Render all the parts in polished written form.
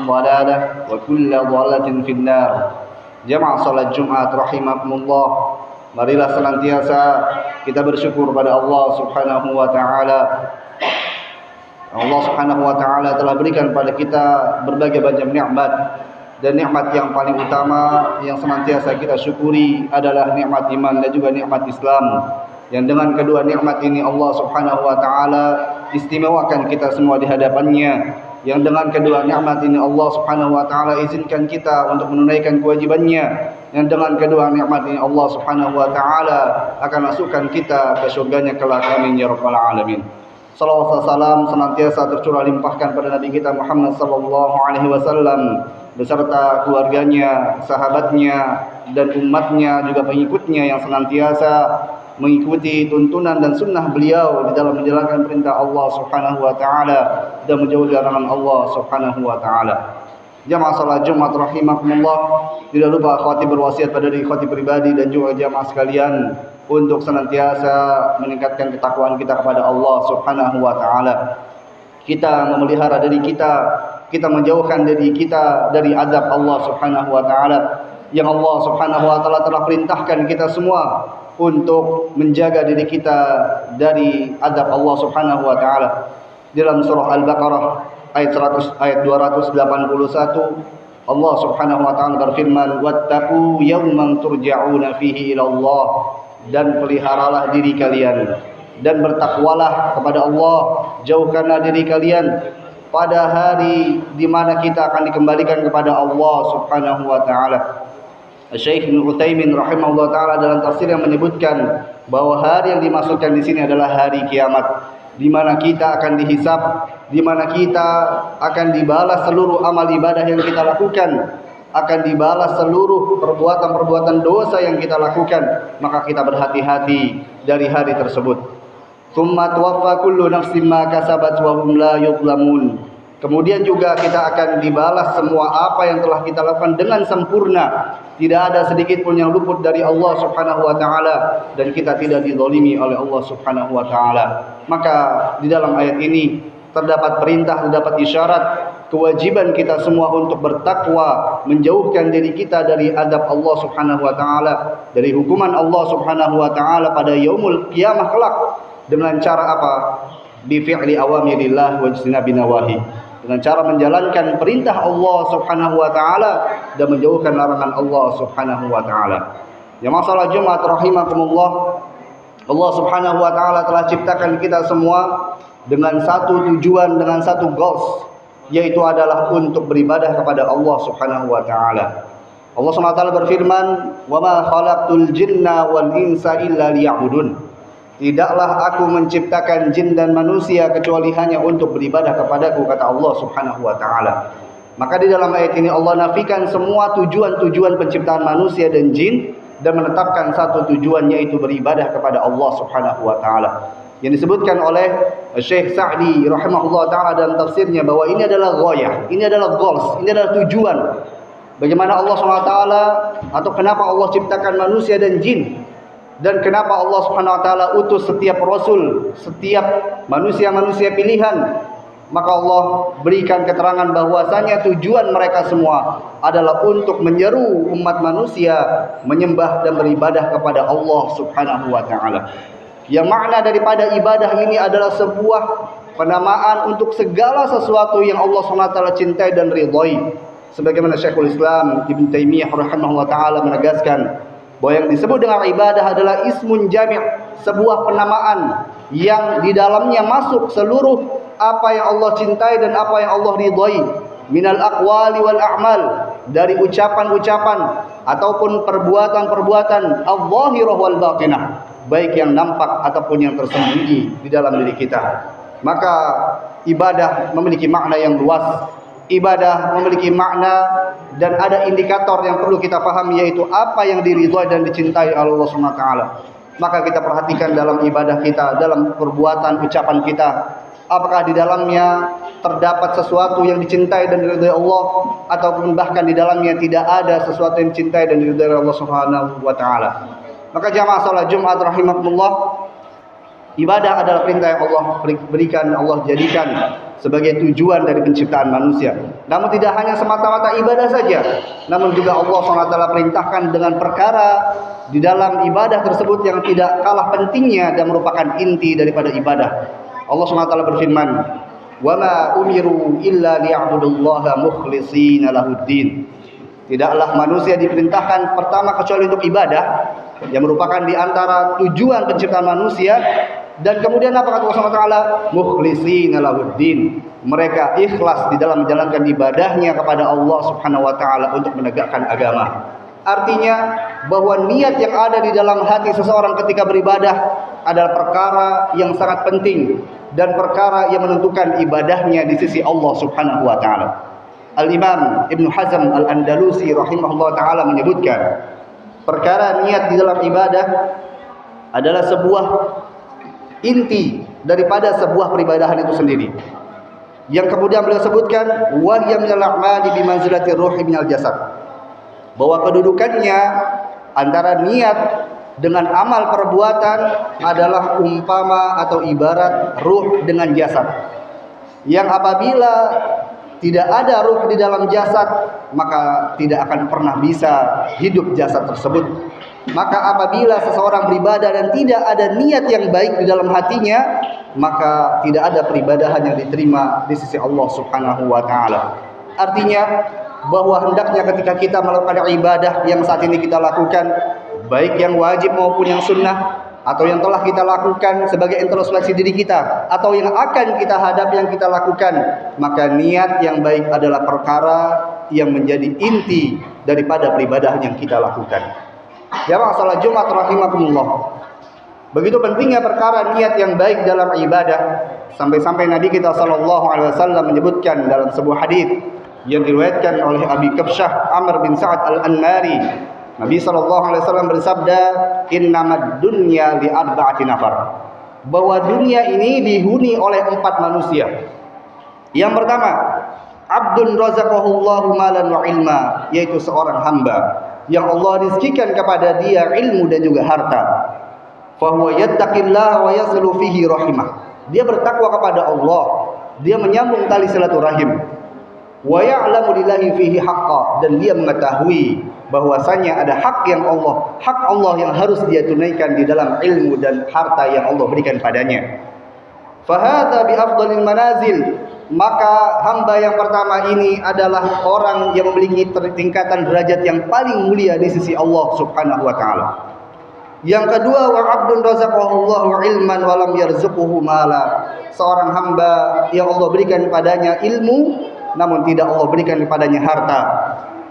ضلالة وكل ضلالة في النار. Jamaah salat Jumat rahimakumullah, marilah senantiasa kita bersyukur pada Allah Subhanahu wa taala. Allah Subhanahu wa taala telah berikan pada kita berbagai macam nikmat, dan nikmat yang paling utama yang senantiasa kita syukuri adalah nikmat iman dan juga nikmat Islam. Yang dengan kedua nikmat ini Allah Subhanahu wa taala istimewakan kita semua di hadapannya. Yang dengan kedua nikmat ini Allah Subhanahu wa taala izinkan kita untuk menunaikan kewajibannya. Yang dengan kedua nikmat ini Allah Subhanahu wa taala akan masukkan kita ke surganya kelak, amin ya rabbal alamin. Salawat dan salam senantiasa tercurah limpahkan pada Nabi kita Muhammad sallallahu alaihi wasallam beserta keluarganya, sahabatnya, dan umatnya juga pengikutnya yang senantiasa mengikuti tuntunan dan sunnah beliau di dalam menjalankan perintah Allah Subhanahu wa taala dan menjauhi larangan Allah Subhanahu wa taala. Jamaah salat Jumat rahimakumullah, tidak lupa akhwati berwasiat pada diri akhwati pribadi dan juga jamaah sekalian untuk senantiasa meningkatkan ketakwaan kita kepada Allah Subhanahu wa taala. Kita memelihara diri kita menjauhkan diri kita dari azab Allah Subhanahu wa taala. Yang Allah Subhanahu wa taala telah perintahkan kita semua untuk menjaga diri kita dari azab Allah Subhanahu wa taala. Dalam surah Al-Baqarah ayat 281 Allah Subhanahu wa taala berfirman, "Wattaqu yawman turja'una fihi ila Allah." Dan peliharalah diri kalian dan bertakwalah kepada Allah, jauhkanlah diri kalian pada hari di mana kita akan dikembalikan kepada Allah Subhanahu wa taala. Syekh Ibnu Utsaimin rahimahullah taala dalam tafsir yang menyebutkan bahwa hari yang dimaksudkan di sini adalah hari kiamat, di mana kita akan dihisab, di mana kita akan dibalas seluruh amal ibadah yang kita lakukan, akan dibalas seluruh perbuatan-perbuatan dosa yang kita lakukan. Maka kita berhati-hati dari hari tersebut. Tsumma tuwaffa kullu nafsin ma kasabat wa hum la yuzlamun. Kemudian juga kita akan dibalas semua apa yang telah kita lakukan dengan sempurna. Tidak ada sedikit pun yang luput dari Allah Subhanahu wa taala, dan kita tidak dizalimi oleh Allah Subhanahu wa taala. Maka di dalam ayat ini terdapat perintah, terdapat isyarat kewajiban kita semua untuk bertakwa, menjauhkan diri kita dari azab Allah Subhanahu wa taala, dari hukuman Allah Subhanahu wa taala pada yaumul qiyamah kelak. Dengan cara apa? Bi fi'li awamirillah wa ijtinabi nawahi. Dengan cara menjalankan perintah Allah Subhanahu wa taala dan menjauhkan larangan Allah Subhanahu wa taala. Ya masalah Jumat rahimakumullah, Allah Subhanahu wa taala telah ciptakan kita semua dengan satu tujuan, dengan satu goals, yaitu adalah untuk beribadah kepada Allah Subhanahu wa taala. Allah Subhanahu wa taala berfirman, "Wa ma khalaqtul jinna wal insa illa liya'budun." Tidaklah aku menciptakan jin dan manusia kecuali hanya untuk beribadah kepadaku, kata Allah Subhanahu wa taala. Maka di dalam ayat ini Allah nafikan semua tujuan-tujuan penciptaan manusia dan jin dan menetapkan satu tujuan, yaitu beribadah kepada Allah Subhanahu wa taala. Yang disebutkan oleh Syekh Sa'di rahimahullah taala dalam tafsirnya bahwa ini adalah ghayah, ini adalah goals, ini adalah tujuan. Bagaimana Allah Subhanahu wa taala, atau kenapa Allah ciptakan manusia dan jin? Dan kenapa Allah Subhanahu wa taala utus setiap rasul, setiap manusia-manusia pilihan? Maka Allah berikan keterangan bahwasanya tujuan mereka semua adalah untuk menyeru umat manusia menyembah dan beribadah kepada Allah Subhanahu wa taala. Yang makna daripada ibadah ini adalah sebuah penamaan untuk segala sesuatu yang Allah Subhanahu wa taala cintai dan ridhai. Sebagaimana Syekhul Islam Ibnu Taimiyah rahimahullah taala menegaskan bahwa yang disebut dengan ibadah adalah ismun jami', sebuah penamaan yang di dalamnya masuk seluruh apa yang Allah cintai dan apa yang Allah ridhai, minal aqwali wal a'mal, dari ucapan-ucapan ataupun perbuatan-perbuatan al-zahirah wal batinah, baik yang nampak ataupun yang tersembunyi di dalam diri kita. Maka ibadah memiliki makna yang luas. Ibadah memiliki makna dan ada indikator yang perlu kita pahami, yaitu apa yang diridhai dan dicintai oleh Allah Subhanahu wa taala. Maka kita perhatikan dalam ibadah kita, dalam perbuatan ucapan kita, apakah di dalamnya terdapat sesuatu yang dicintai dan diridhai Allah, ataupun bahkan di dalamnya tidak ada sesuatu yang dicintai dan diridhai Allah Subhanahu wa taala. Maka jamaah salat Jumat rahimakumullah, ibadah adalah perintah yang Allah berikan, Allah jadikan sebagai tujuan dari penciptaan manusia. Namun tidak hanya semata-mata ibadah saja, namun juga Allah SWT perintahkan dengan perkara di dalam ibadah tersebut yang tidak kalah pentingnya dan merupakan inti daripada ibadah. Allah SWT berfirman, "Wa ma umiru illa liya'budullaha mukhlishina lahuddin." Tidaklah manusia diperintahkan pertama kecuali untuk ibadah, yang merupakan di antara tujuan penciptaan manusia. Dan kemudian apa kata Allah SWT? Mukhlishina lahuddin. Mereka ikhlas di dalam menjalankan ibadahnya kepada Allah Subhanahu wa taala untuk menegakkan agama. Artinya bahwa niat yang ada di dalam hati seseorang ketika beribadah adalah perkara yang sangat penting dan perkara yang menentukan ibadahnya di sisi Allah Subhanahu wa taala. Al-Imam Ibnu Hazm Al-Andalusi rahimahullah taala menyebutkan, perkara niat di dalam ibadah adalah sebuah inti daripada sebuah peribadahan itu sendiri. Yang kemudian beliau sebutkan, wa hiya minal a'mali bi manzilati ruhi minal jasad. Bahwa kedudukannya antara niat dengan amal perbuatan adalah umpama atau ibarat ruh dengan jasad. Yang apabila tidak ada ruh di dalam jasad, maka tidak akan pernah bisa hidup jasad tersebut. Maka apabila seseorang beribadah dan tidak ada niat yang baik di dalam hatinya, maka tidak ada peribadahan yang diterima di sisi Allah Subhanahu wa taala. Artinya bahwa hendaknya ketika kita melakukan ibadah yang saat ini kita lakukan, baik yang wajib maupun yang sunnah, atau yang telah kita lakukan sebagai introspeksi diri kita, atau yang akan kita hadapi yang kita lakukan, maka niat yang baik adalah perkara yang menjadi inti daripada peribadahan yang kita lakukan. Jamaah salat Jumat rahimakumullah. Begitu pentingnya perkara niat yang baik dalam ibadah, sampai-sampai Nabi kita sallallahu alaihi wasallam menyebutkan dalam sebuah hadis yang diriwayatkan oleh Abi Kabsyah Amr bin Sa'ad Al-Anmari, Nabi sallallahu alaihi wasallam bersabda, "Innamad dunya li arba'ati nafar." Bahwa dunia ini dihuni oleh 4 manusia. Yang pertama, abdun razaqahullahu malan wa ilma, yaitu seorang hamba yang Allah rizkikan kepada dia ilmu dan juga harta. Fa huwa yattaqillaha wa yasilu fihi rahimah. Dia bertakwa kepada Allah, dia menyambung tali silaturahim. Wa ya'lamu lillahi fihi haqqa, dan dia mengetahui bahwasanya ada hak Allah yang harus dia tunaikan di dalam ilmu dan harta yang Allah berikan padanya. Fa hadza bi afdhalil manazil. Maka hamba yang pertama ini adalah orang yang memiliki tingkatan derajat yang paling mulia di sisi Allah Subhanahu wa taala. Yang kedua, wa 'abdun razaqahullahu ilman wa lam yarzuqhu mala. Seorang hamba yang Allah berikan padanya ilmu namun tidak Allah berikan kepadanya harta.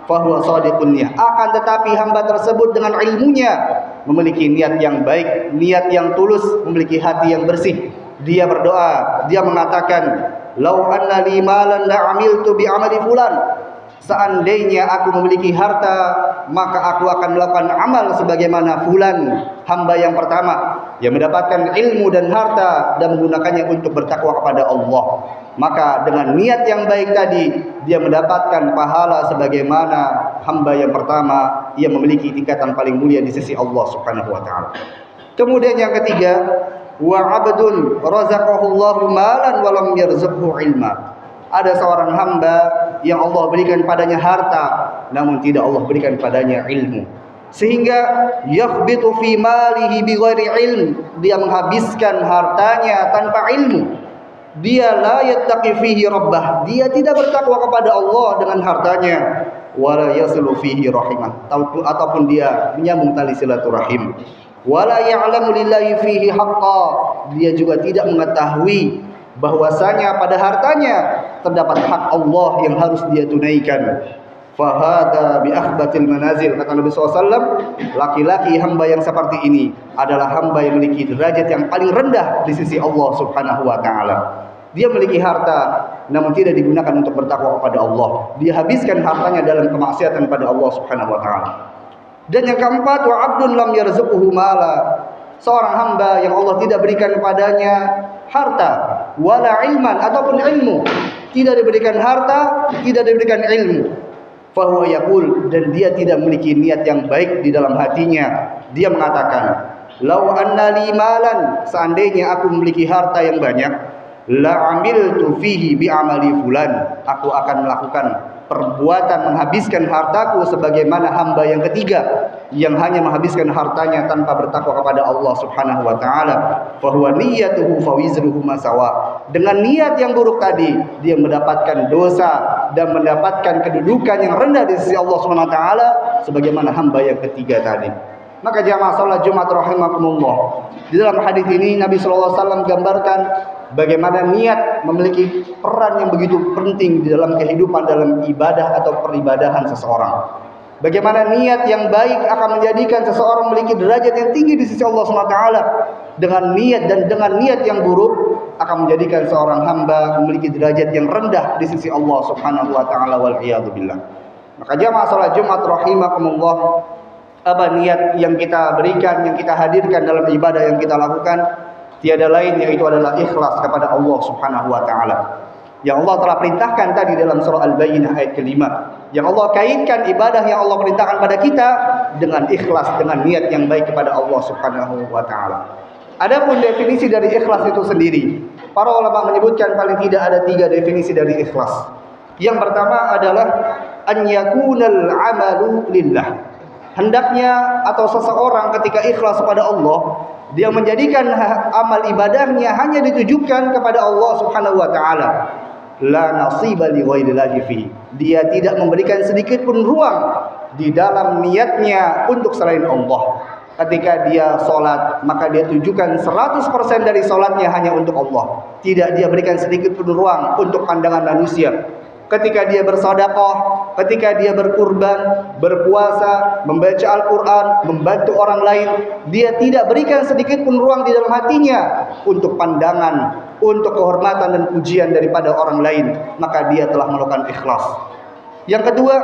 Fa huwa shadiqun niyah. Akan tetapi hamba tersebut dengan ilmunya memiliki niat yang baik, niat yang tulus, memiliki hati yang bersih. Dia berdoa, dia mengatakan, "Lau anna li malan la 'amiltu bi 'amali fulan." Seandainya aku memiliki harta, maka aku akan melakukan amal sebagaimana fulan, hamba yang pertama yang mendapatkan ilmu dan harta dan menggunakannya untuk bertakwa kepada Allah. Maka dengan niat yang baik tadi, dia mendapatkan pahala sebagaimana hamba yang pertama yang memiliki tingkatan paling mulia di sisi Allah Subhanahu wa taala. Kemudian yang ketiga, wa 'abdun razaqahullahu malan wa lam yarzuqhu ilma. Ada seorang hamba yang Allah berikan padanya harta namun tidak Allah berikan padanya ilmu, sehingga yakhbitu fi malihi bighairi ilm, dia menghabiskan hartanya tanpa ilmu. Dia la yattaqi fihi rabbah, dia tidak bertakwa kepada Allah dengan hartanya. Wala yasilu fihi rahimah, ataupun dia menyambung tali silaturahim. Wala ya'lamu lillahi fihi haqqa, dia juga tidak mengetahui bahwasanya pada hartanya terdapat hak Allah yang harus dia tunaikan. Fahada bi akhbatil manazil, kata Nabi SAW, laki-laki hamba yang seperti ini adalah hamba yang memiliki derajat yang paling rendah di sisi Allah Subhanahu wa taala. Dia memiliki harta namun tidak digunakan untuk bertakwa kepada Allah. Dia habiskan hartanya dalam kemaksiatan pada Allah Subhanahu wa taala. Dan yang keempat, wa 'abdun lam yarzuqhu mala. Seorang hamba yang Allah tidak berikan padanya harta, wala ilman, ataupun ilmu. Tidak diberikan harta, tidak diberikan ilmu. Fahuwa yaqul, dan dia tidak memiliki niat yang baik di dalam hatinya. Dia mengatakan, lau anna li malan, seandainya aku memiliki harta yang banyak, la amiltu fihi bi amali fulan, aku akan melakukan perbuatan menghabiskan hartaku sebagaimana hamba yang ketiga yang hanya menghabiskan hartanya tanpa bertakwa kepada Allah Subhanahu wa taala. Fa huwa niyyatuhu fa wizruhu masawa. Dengan niat yang buruk tadi, dia mendapatkan dosa dan mendapatkan kedudukan yang rendah di sisi Allah Subhanahu wa taala sebagaimana hamba yang ketiga tadi. Maka jamaah salat Jumat rahimakumullah, di dalam hadis ini Nabi sallallahu alaihi wasallam gambarkan bagaimana niat memiliki peran yang begitu penting di dalam kehidupan, dalam ibadah atau peribadahan seseorang. Bagaimana niat yang baik akan menjadikan seseorang memiliki derajat yang tinggi di sisi Allah SWT. Dengan niat yang buruk akan menjadikan seorang hamba memiliki derajat yang rendah di sisi Allah Subhanahu wa taala wal iyadu billah. Maka jamaah salat Jumat rahimakumullah, apa niat yang kita berikan, yang kita hadirkan dalam ibadah yang kita lakukan, tiada lain yaitu adalah ikhlas kepada Allah Subhanahu wa taala. Yang Allah telah perintahkan tadi dalam surah Al-Bayyinah ayat ke-5. Yang Allah kaitkan ibadah yang Allah perintahkan pada kita dengan ikhlas, dengan niat yang baik kepada Allah Subhanahu wa taala. Adapun definisi dari ikhlas itu sendiri, para ulama menyebutkan paling tidak ada 3 definisi dari ikhlas. Yang pertama adalah an yakunal amalu lillah. Hendaknya atau seseorang ketika ikhlas kepada Allah, dia menjadikan amal ibadahnya hanya ditujukan kepada Allah Subhanahu wa taala. La nasiba li ghairillahi fi. Dia tidak memberikan sedikit pun ruang di dalam niatnya untuk selain Allah. Ketika dia salat, maka dia tujukan 100% dari salatnya hanya untuk Allah. Tidak dia berikan sedikit pun ruang untuk pandangan manusia. Ketika dia bersedekah, ketika dia berkurban, berpuasa, membaca Al-Quran, membantu orang lain, dia tidak berikan sedikit pun ruang di dalam hatinya untuk pandangan, untuk kehormatan dan pujian daripada orang lain. Maka dia telah melakukan ikhlas. Yang kedua,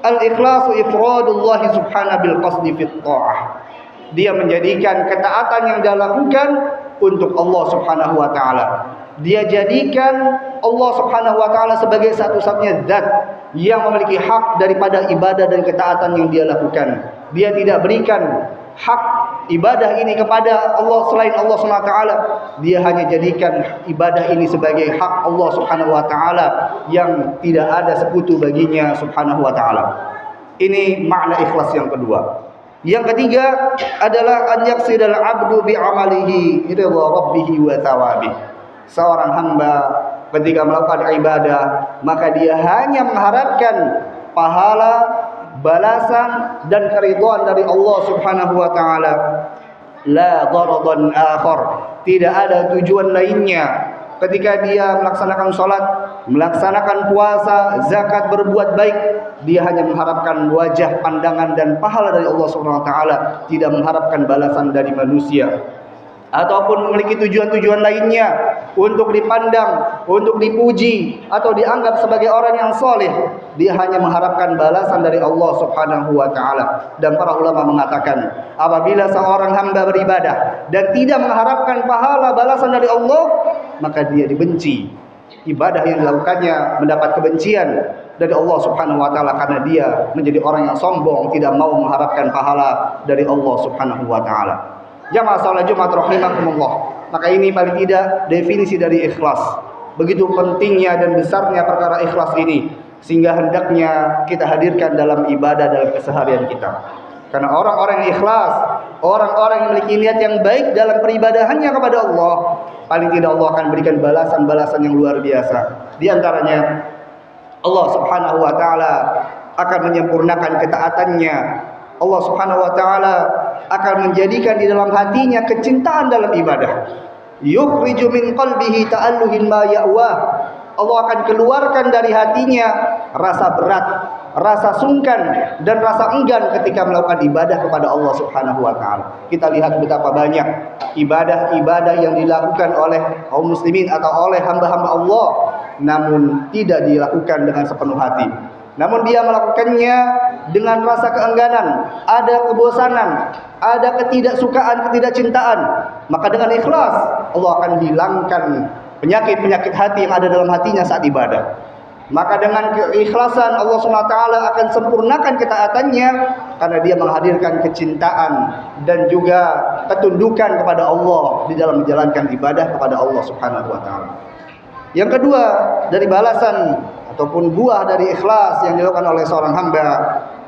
al-ikhlasu ifradullah subhanahu bil qasdi fit ta'ah. Dia menjadikan ketaatan yang dia lakukan untuk Allah Subhanahu wa taala. Dia jadikan Allah Subhanahu wa taala sebagai satu-satunya zat yang memiliki hak daripada ibadah dan ketaatan yang dia lakukan. Dia tidak berikan hak ibadah ini kepada Allah selain Allah Subhanahu wa taala. Dia hanya jadikan ibadah ini sebagai hak Allah Subhanahu wa taala yang tidak ada sekutu baginya Subhanahu wa taala. Ini makna ikhlas yang kedua. Yang ketiga adalah an yaqsidal 'abdu bi 'amalihi ridha rabbih wa thawabih. Seorang hamba ketika melakukan ibadah, maka dia hanya mengharapkan pahala, balasan dan keridhaan dari Allah Subhanahu wa taala. La gharadan akhar. Tidak ada tujuan lainnya. Ketika dia melaksanakan salat, melaksanakan puasa, zakat, berbuat baik, dia hanya mengharapkan wajah, pandangan dan pahala dari Allah Subhanahu wa taala, tidak mengharapkan balasan dari manusia ataupun memiliki tujuan-tujuan lainnya untuk dipandang, untuk dipuji atau dianggap sebagai orang yang soleh. Dia hanya mengharapkan balasan dari Allah Subhanahu wa taala. Dan para ulama mengatakan, apabila seorang hamba beribadah dan tidak mengharapkan pahala balasan dari Allah, maka dia dibenci. Ibadah yang dilakukannya mendapat kebencian dari Allah Subhanahu wa taala karena dia menjadi orang yang sombong, tidak mau mengharapkan pahala dari Allah Subhanahu wa taala. Jamaah salat Jumat rahimakumullah. Maka ini paling tidak definisi dari ikhlas. Begitu pentingnya dan besarnya perkara ikhlas ini, sehingga hendaknya kita hadirkan dalam ibadah, dalam keseharian kita. Karena orang-orang yang ikhlas, orang-orang yang memiliki niat yang baik dalam peribadahannya kepada Allah, paling tidak Allah akan berikan balasan-balasan yang luar biasa. Di antaranya, Allah Subhanahu wa taala akan menyempurnakan ketaatannya. Allah Subhanahu wa taala akan menjadikan di dalam hatinya kecintaan dalam ibadah. Yukhriju min qalbihi ta'alluhin ma ya'wah. Allah akan keluarkan dari hatinya rasa berat, rasa sungkan dan rasa enggan ketika melakukan ibadah kepada Allah Subhanahu wa taala. Kita lihat betapa banyak ibadah-ibadah yang dilakukan oleh kaum muslimin atau oleh hamba-hamba Allah namun tidak dilakukan dengan sepenuh hati. Namun dia melakukannya dengan rasa keengganan, ada kebosanan, ada ketidaksukaan, ketidakcintaan. Maka dengan ikhlas Allah akan hilangkan penyakit-penyakit hati yang ada dalam hatinya saat ibadah. Maka dengan keikhlasan Allah SWT akan sempurnakan ketaatannya karena dia menghadirkan kecintaan dan juga ketundukan kepada Allah di dalam menjalankan ibadah kepada Allah Subhanahu wa taala. Yang kedua, dari balasan ataupun buah dari ikhlas yang dilakukan oleh seorang hamba,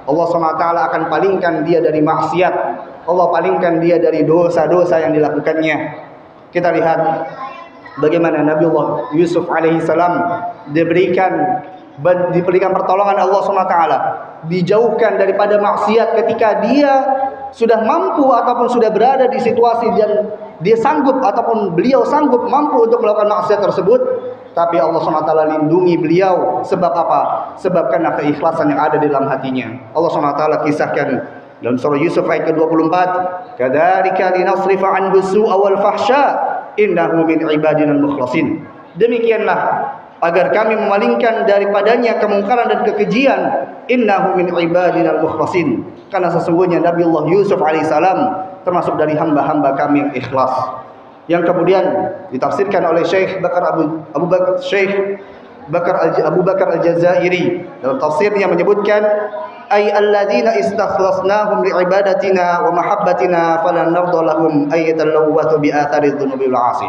Allah SWT akan palingkan dia dari maksiat, Allah palingkan dia dari dosa-dosa yang dilakukannya. Kita lihat bagaimana Nabiullah Yusuf alaihissalam diberikan pertolongan Allah SWT, dijauhkan daripada maksiat ketika dia sudah mampu ataupun sudah berada di situasi dan dia sanggup ataupun beliau sanggup mampu untuk melakukan maksiat tersebut. Tapi Allah SWT lindungi beliau. Sebab apa? Sebab karena keikhlasan yang ada di dalam hatinya. Allah SWT kisahkan dalam surah Yusuf ayat ke-24, kadzalika linasrifa anhu su'a wal fahsya innahu min ibadina al-mukhlasin. Demikianlah agar kami memalingkan daripadanya kemungkaran dan kekejian, innahu min ibadina al-mukhlasin, karena sesungguhnya Nabiullah Yusuf alaihissalam termasuk dari hamba-hamba kami yang ikhlas. Yang kemudian ditafsirkan oleh Syekh Abu Bakar Al-Jazairi dalam tafsirnya menyebutkan, ay alladzina istakhlasnahum liibadatina wa mahabbatina falan narda lahum ay yatalawwathu bi athari dhunubi wal 'asi.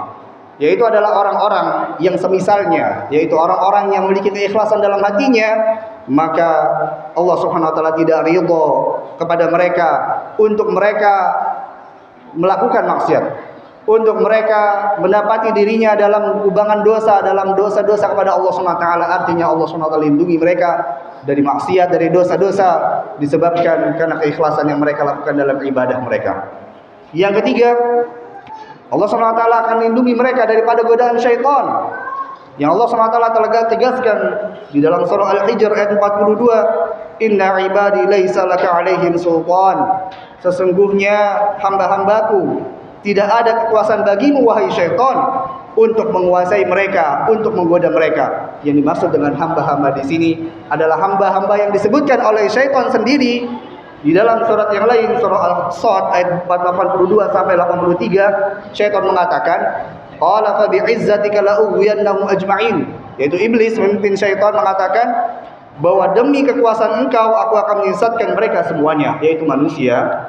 Yaitu adalah orang-orang yang semisalnya, yaitu orang-orang yang memiliki keikhlasan dalam hatinya, maka Allah Subhanahu wa taala tidak ridha kepada mereka untuk mereka melakukan maksiat, untuk mereka mendapati dirinya dalam kubangan dosa, dalam dosa-dosa kepada Allah SWT. Artinya Allah SWT lindungi mereka dari maksiat, dari dosa-dosa disebabkan karena keikhlasan yang mereka lakukan dalam ibadah mereka. Yang ketiga, Allah SWT akan lindungi mereka daripada godaan syaitan, yang Allah SWT telah tegaskan di dalam surah Al-Hijr ayat 42, inna ibadi laisa laka alaihim sultan, sesungguhnya hamba-hambaku tidak ada kekuasaan bagimu wahai syaitan untuk menguasai mereka, untuk menggoda mereka. Yang dimaksud dengan hamba-hamba di sini adalah hamba-hamba yang disebutkan oleh syaitan sendiri di dalam surat yang lain, surah Al-Sad ayat 82 sampai 83. Syaitan mengatakan, qala fa bi'izzatika la ughwiyannahum ajma'in, yaitu iblis memimpin syaitan mengatakan bahwa demi kekuasaan engkau aku akan menyesatkan mereka semuanya, yaitu manusia.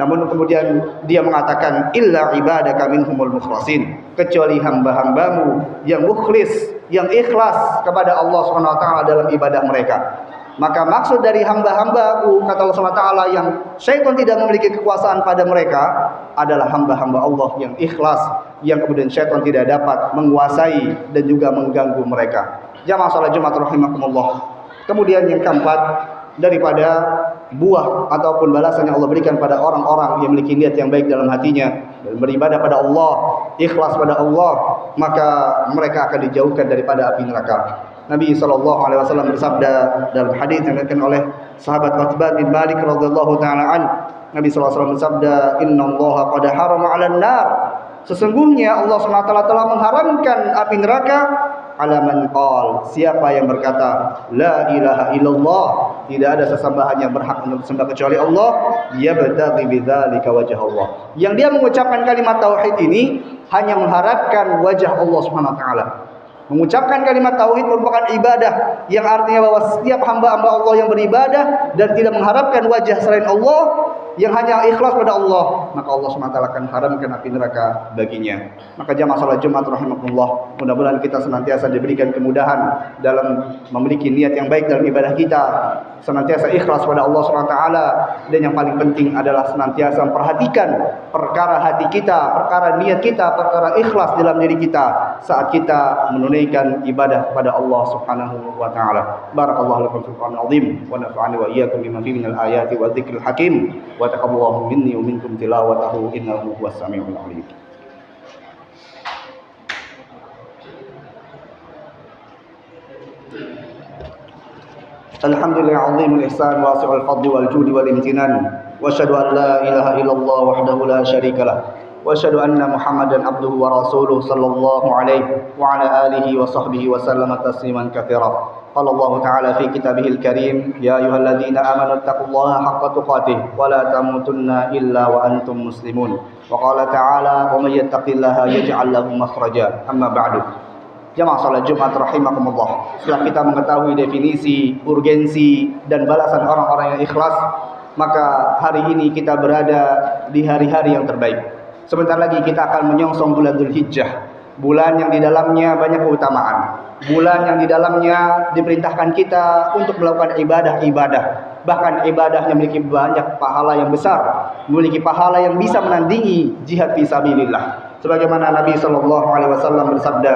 Namun kemudian dia mengatakan illa ibadaka minhumul mukhlasin, kecuali hamba-hambamu yang mukhlis, yang ikhlas kepada Allah Subhanahu wa taala dalam ibadah mereka. Maka maksud dari hamba-hambaku, kata Allah Subhanahu wa taala, yang syaitan tidak memiliki kekuasaan pada mereka adalah hamba-hamba Allah yang ikhlas, yang kemudian syaitan tidak dapat menguasai dan juga mengganggu mereka. Jamaah salat Jumat rahimakumullah. Kemudian yang keempat, daripada buah ataupun balasan yang Allah berikan pada orang-orang yang memiliki niat yang baik dalam hatinya dan beribadah pada Allah, ikhlas pada Allah, maka mereka akan dijauhkan daripada api neraka. Nabi SAW bersabda dalam hadis yang diriwayatkan oleh sahabat Utsbah bin Malik radhiyallahu taala an, Nabi SAW bersabda, innallaha qad harama 'alan nar, sesungguhnya Allah SWT telah mengharamkan api neraka ala man qala, siapa yang berkata la ilaha illallah, tidak ada sesembahan yang berhak untuk disembah kecuali Allah, yabtaghi bidzalika wajh Allah, yang dia mengucapkan kalimat tauhid ini hanya mengharapkan wajah Allah Subhanahu wa taala. Mengucapkan kalimat tauhid merupakan ibadah, yang artinya bahwa setiap hamba-hamba Allah yang beribadah dan tidak mengharapkan wajah selain Allah, yang hanya ikhlas pada Allah, maka Allah SWT akan haramkan api neraka baginya. Maka jamaah salat Jumat rahimakumullah, mudah-mudahan kita senantiasa diberikan kemudahan dalam memiliki niat yang baik dalam ibadah kita, senantiasa ikhlas pada Allah SWT, dan yang paling penting adalah senantiasa memperhatikan perkara hati kita, perkara niat kita, perkara ikhlas dalam diri kita saat kita menunaikan ibadah kepada Allah Subhanahu wa taala. Barakallahu lakum fil Qur'anil azim wa nafa'ani wa iyyakum bima fihi minal ayati wa dzikril hakim wa taqabbalallahu minni wa minkum tilawatahu innahu huwas samiul alim. Alhamdulillah azimul ihsan wasi'ul fadli wal judi wal imtinan wa asyhadu an la ilaha illallah wahdahu la syarikalah wa asyhadu anna Muhammadan abduhu wa rasuluh sallallahu alaihi wa ala alihi wa sahbihi wa sallama tasliman katsira. Qala Allah ta'ala fi kitabihil karim, ya ayyuhalladzina amanu taqullaha haqqa tuqatih wa la tamutunna illa wa antum muslimun. Wa qala ta'ala wa may yattaqillaha yaj'al lahu makhraja. Amma ba'du. Jamaah salat Jumat rahimakumullah. Setelah kita mengetahui definisi, urgensi dan balasan orang-orang yang ikhlas, maka hari ini kita berada di hari-hari yang terbaik. Sebentar lagi kita akan menyongsong bulan Dzulhijjah, bulan yang di dalamnya banyak keutamaan, bulan yang di dalamnya diperintahkan kita untuk melakukan ibadah-ibadah, bahkan ibadahnya memiliki banyak pahala yang besar, memiliki pahala yang bisa menandingi jihad fi sabilillah. Sebagaimana Nabi sallallahu alaihi wasallam bersabda,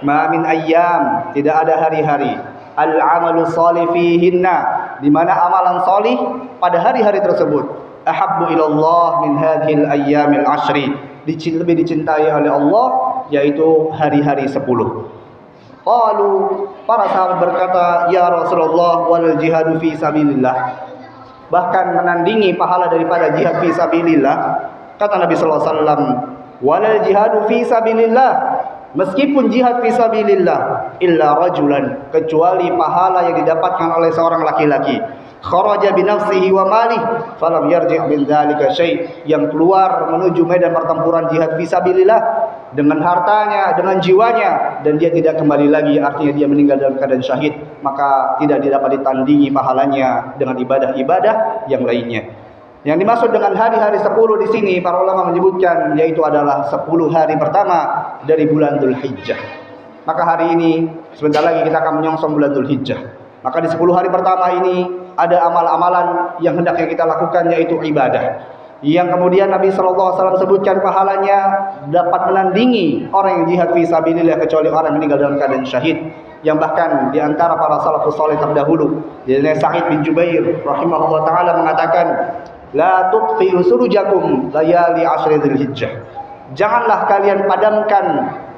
"Ma min ayyam," tidak ada hari-hari, "al-amalu shalih fihinna," di mana amalan salih pada hari-hari tersebut, "ahabbu ilallah min hadhil ayyamil ashri," lebih dicintai oleh Allah, yaitu hari-hari 10. Qalu, para sahabat berkata, "Ya Rasulullah, wal jihadu fi sabilillah." Bahkan menandingi pahala daripada jihad fi sabilillah, kata Nabi sallallahu alaihi wasallam, "Wal jihadu fi sabilillah." Meskipun jihad fi sabilillah, illa rajulan, kecuali pahala yang didapatkan oleh seorang laki-laki, kharaja bi nafsihi wa malih falam yarji' min dzalika syai', yang keluar menuju medan pertempuran jihad fi sabilillah dengan hartanya, dengan jiwanya, dan dia tidak kembali lagi, artinya dia meninggal dalam keadaan syahid, maka tidak dapat ditandingi pahalanya dengan ibadah-ibadah yang lainnya. Yang dimaksud dengan hari-hari 10 di sini para ulama menyebutkan yaitu adalah 10 hari pertama dari bulan Dzulhijjah. Maka hari ini sebentar lagi kita akan menyongsong bulan Dzulhijjah. Maka di 10 hari pertama ini ada amal-amalan yang hendaknya kita lakukan, yaitu ibadah, yang kemudian Nabi SAW sebutkan pahalanya dapat menandingi orang yang jihad fi sabilillah, kecuali orang yang meninggal dalam keadaan syahid. Yang bahkan di antara para salafus saleh terdahulu, yaitu Sa'id bin Jubair rahimahullah taala mengatakan, "La tuqfi'u surujakum layali ashri dzulhijjah." Janganlah kalian padamkan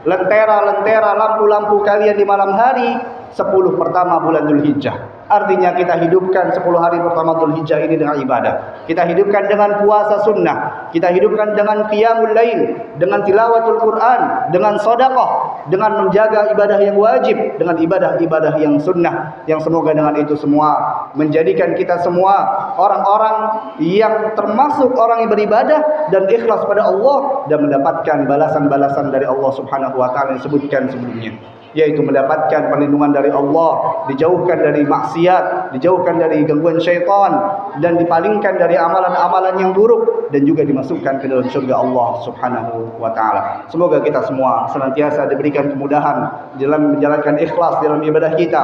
lentera-lentera lampu-lampu kalian di malam hari 10 pertama bulan Dzulhijjah. Artinya kita hidupkan 10 hari pertama Dzulhijjah ini dengan ibadah. Kita hidupkan dengan puasa sunnah, kita hidupkan dengan qiyamul lail, dengan tilawatul Quran, dengan sedekah, dengan menjaga ibadah yang wajib, dengan ibadah-ibadah yang sunnah, yang semoga dengan itu semua menjadikan kita semua orang-orang yang termasuk orang yang beribadah dan ikhlas pada Allah dan mendapatkan balasan-balasan dari Allah Subhanahu wa taala yang disebutkan sebelumnya, yaitu mendapatkan perlindungan dari Allah, dijauhkan dari maksiat, dijauhkan dari gangguan syaitan, dan dipalingkan dari amalan-amalan yang buruk, dan juga dimasukkan ke dalam surga Allah Subhanahu wa taala. Semoga kita semua senantiasa diberikan kemudahan dalam menjalankan ikhlas dalam ibadah kita,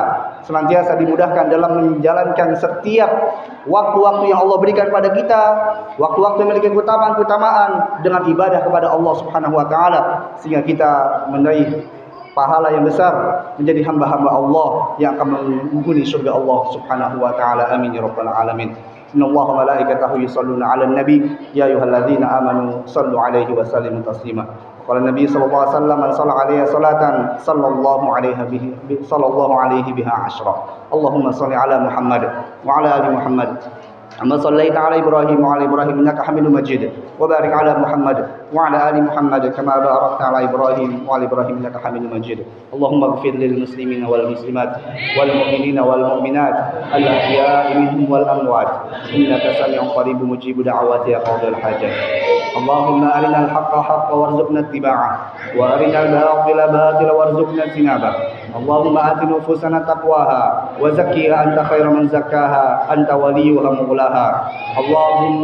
senantiasa dimudahkan dalam menjalankan setiap waktu-waktu yang Allah berikan pada kita, waktu-waktu yang memiliki keutamaan-keutamaan dengan ibadah kepada Allah Subhanahu wa taala, sehingga kita meraih pahala yang besar, menjadi hamba-hamba Allah yang akan menghuni surga Allah Subhanahu wa taala. Amin ya rabbal alamin. Innallaha wa malaikatahu yusholluna 'alan nabi ya ayyuhalladzina amanu shallu 'alaihi wa sallimu taslima. Qala Nabi sallallahu alaihi wasallam, "Man shalla 'alaihi salatan sallallahu alaihi biha 'ashra." Allahumma shalli 'ala Muhammad wa 'ala ali Muhammad كما صليت على إبراهيم وعلى إبراهيم إنك حميد مجيد وبارك على محمد وعلى آل محمد كما باركت على إبراهيم وعلى إبراهيم إنك حميد مجيد. اللهم اغفر للمسلمين والمسلمات والمؤمنين والمؤمنات الأحياء منهم والأموات إنك سميع قريب مجيب دعوات يا قاضي الحاجات. اللهم أرنا الحق حقا وارزقنا اتباعه وأرنا الباطل باطلا وارزقنا اجتنابه. اللهم آت نفوسنا تقواها وزكها أنت خير من زكاها أنت وليها مولاها. اللهم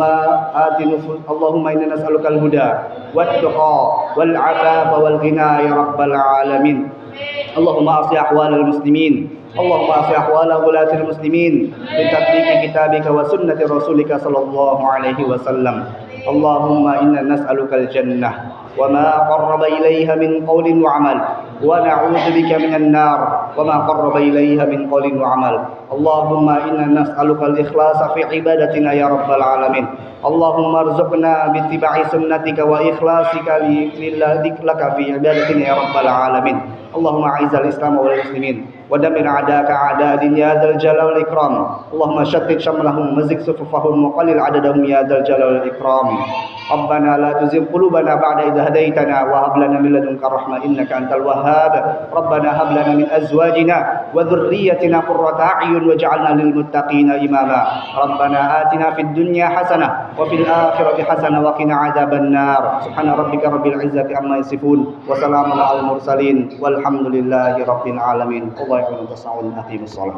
إنا نسألك الهدى والتقى والعفاف والغنى يا رب العالمين. اللهم أصلح أحوال المسلمين، اللهم أصلح أحوال ولاة المسلمين بتطبيق كتابك وسنة رسولك صلى الله عليه وسلم. اللهم إنا نسألك الجنة وما قرب إليها من قول وعمل ونعوذ بك من النار وما قرب إليها من قول وعمل. اللهم إنا نسألك الإخلاص في عبادتنا يا رب العالمين. اللهم ارزقنا باتباع سنتك وإخلاصك لك في عبادتنا يا رب العالمين. اللهم أعز الإسلام والمسلمين ودمر أعداءك أعداء الدين يا ذا الجلال والإكرام. اللهم شتت شملهم وزق صفوفهم وقلل عددهم يا ذا الجلال والإكرام. ربنا لا تزغ قلوبنا بعد إذ هديتنا وهب لنا من لدنك رحمة إنك أنت الوهاب. ربنا هب لنا من أزواجنا وذريتنا قرة أعين واجعلنا للمتقين إماما. ربنا آتنا في الدنيا حسنة وفي الآخرة حسنة وقنا عذاب النار. سبحان ربك رب العزة عما يصفون وسلام على المرسلين والحمد لله رب العالمين. الله يعين التصاعد أقيم الصلاة.